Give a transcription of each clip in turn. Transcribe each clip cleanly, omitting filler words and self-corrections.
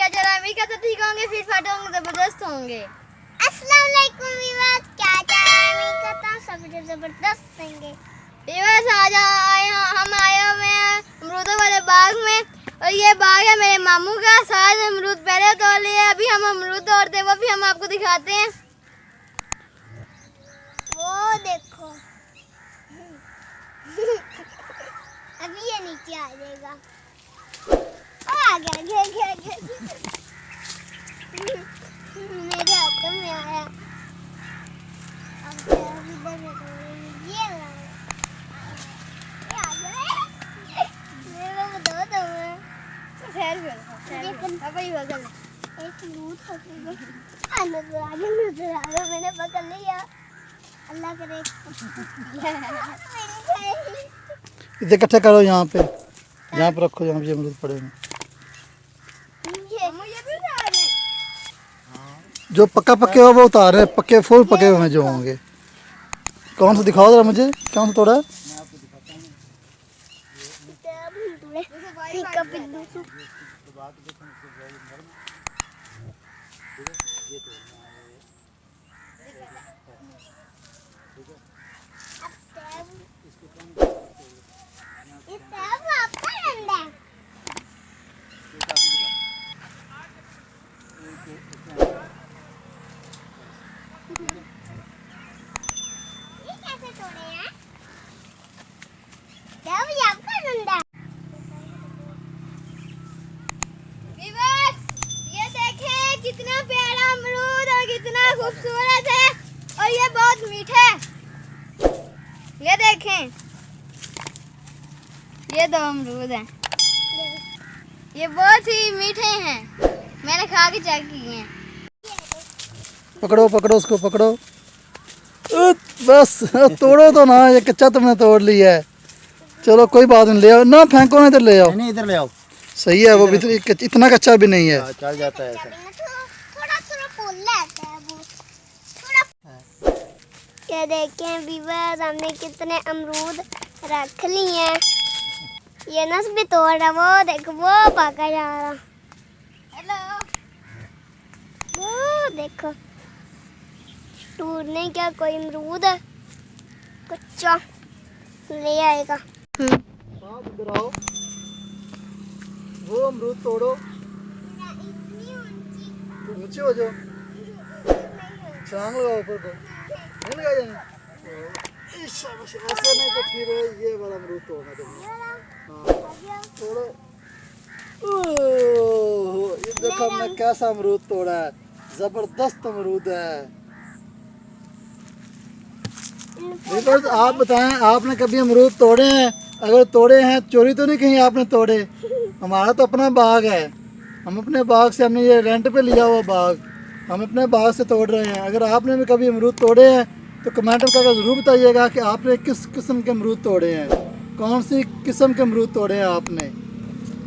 क्या चल रहा है? अमेरिका तो ठीक होंगे, फिर फाटे होंगे, जबरदस्त होंगे। अस्सलाम वालेकुम व्यूअर्स, क्या चल रहा है? अमेरिका तो सब जबरदस्त होंगे। व्यूअर्स आज हम आए हुए हैं अमरूदों वाले बाग में, और ये बाग है मेरे मामू का। सारे अमरूद पहले तोड़ लिए, अभी हम अमरूद तोड़ते हैं, वो भी हम आपको दिखाते हैं। वो देखो अभी ये नीचे आ जाएगा। आ गया गया गया गया मेरे हाथ में आया। अब इधर में ये आ गया। मेरे को दो दो एक लूट हो गई। नजर आ गया, मैंने पकड़ लिया। अल्लाह करे इधर इकट्ठे करो, यहाँ पे रखो, यहाँ पे अमरूद पड़े हैं। जो पक्के हो वो उतार रहे, पक्के फुल पके हुए जो होंगे। कौन सा दिखाओ जरा मुझे, कौन सा तोड़ा है? कितना प्यारा अमरूद और कितना खूबसूरत है, और ये बहुत मीठा है। ये देखें, ये दो अमरूद हैं, ये बहुत ही मीठे हैं, मैंने खा के चेक किए हैं। पकड़ो उसको पकड़ो। बस तोड़ो तो ना, ये कच्चा तुमने तोड़ लिया है। चलो कोई बात नहीं, ले आओ ना, फेंको ना, इधर ले आओ। नहीं इधर ले आओ। सही है, वो भी इतना कच्चा भी नहीं है। चल जाता है ऐसा। ये देखें व्यूअर्स, हमने कितने अमरूद रख लिए हैं। ये नस भी तोड़ रहा, वो देखो वो पका जा रहा। हेलो, वो देखो टूटने क्या, कोई अमरूद है कच्चा ले आएगा। इधर आओ, वो अमरूद तोड़ो, ऊंचे हो जाओ, छलांग लगाओ ऊपर को, नहीं लगा जाने। ऐसे नहीं तो फिर ये वाला अमरूद तोड़ना तुमने। हाँ तोड़ो। ओह, ये देखो हमने कैसा अमरूद तोड़ा है, जबरदस्त अमरूद है। बस आप बताएं, आपने कभी अमरूद तोड़े हैं? अगर तोड़े हैं, चोरी तो नहीं कहीं आपने तोड़े? हमारा तो अपना बाग है, हम अपने बाग से, हमने ये रेंट पे लिया हुआ बाग, हम अपने बाग से तोड़ रहे हैं। अगर आपने भी कभी अमरूद तोड़े हैं तो कमेंट में करके ज़रूर बताइएगा कि आपने किस किस्म के अमरूद तोड़े हैं, कौन सी किस्म के अमरूद तोड़े हैं आपने।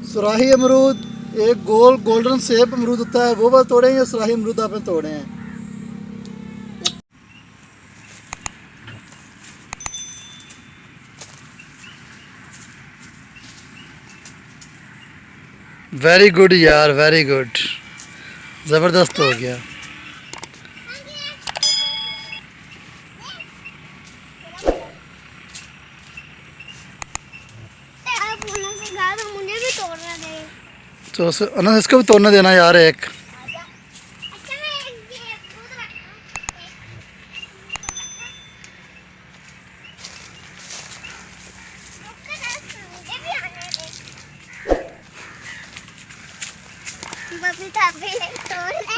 सुराही अमरूद, एक गोल्डन सेब अमरूद होता है, वो बस तोड़े हैं, या सुराही अमरूद आपने तोड़े हैं? वेरी गुड यार, वेरी गुड, ज़बरदस्त हो गया। मुझे भी तोड़ना दे। तो अनस इसको भी तोड़ने देना यार एक।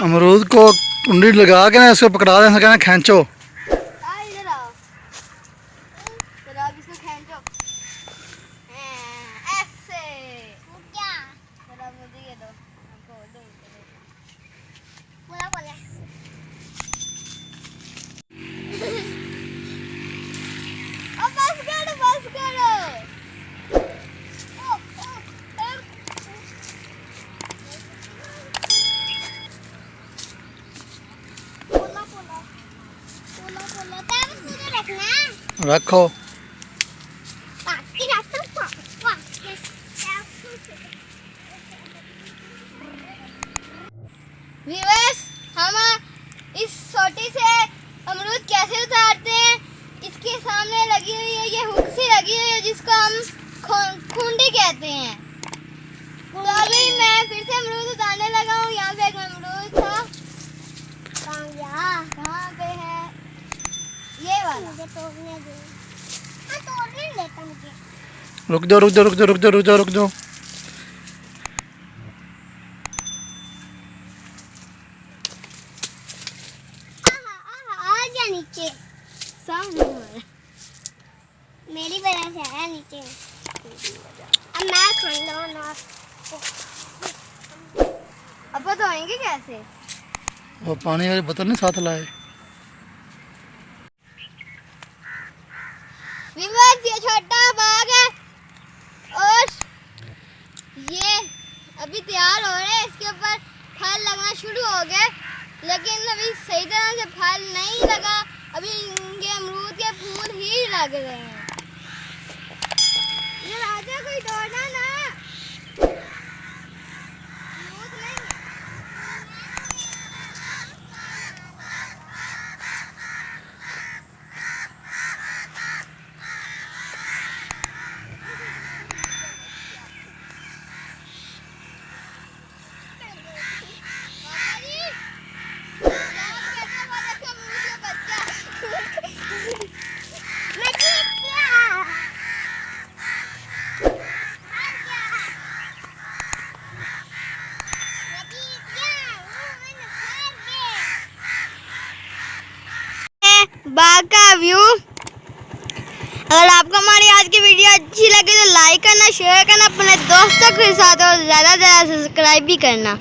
अमरूद को कुंडी लगा के ना इसको पकड़ा देना, कहना खींचो। रखो। जिसको हम खूंडी कहते हैं। तो अभी मैं फिर से अमरूद उतारने लगा हूँ। यहाँ पे एक अमरूद था। कहाँ पे है? ये वाला। मुझे तोड़ने दे। हाँ, तोड़ने देता मुझे। रुक जाओ रुक जाओ रुक जाओ रुक जाओ रुक जाओ रुक जाओ। आ जा नीचे। सामने मेरी वजह से आया नीचे। अब मैं खा लूँ। अब धोएंगे कैसे? वो पानी वाली बोतल नहीं साथ लाए। विवाद ये छोटा बाग है और ये अभी तैयार हो रहे हैं। इसके ऊपर फल लगना शुरू हो गए, लेकिन अभी सही तरह से फल नहीं लगा। अभी इनके अमरूद के फूल ही लग रहे हैं। ये राजा कोई तोड़ना ना। अमरूद नहीं है। मैं जीत गया। बाग का व्यू। अगर आपको हमारी आज की वीडियो अच्छी लगे तो लाइक करना, शेयर करना, अपने दोस्तों के साथ और ज़्यादा से ज़्यादा सब्सक्राइब भी करना।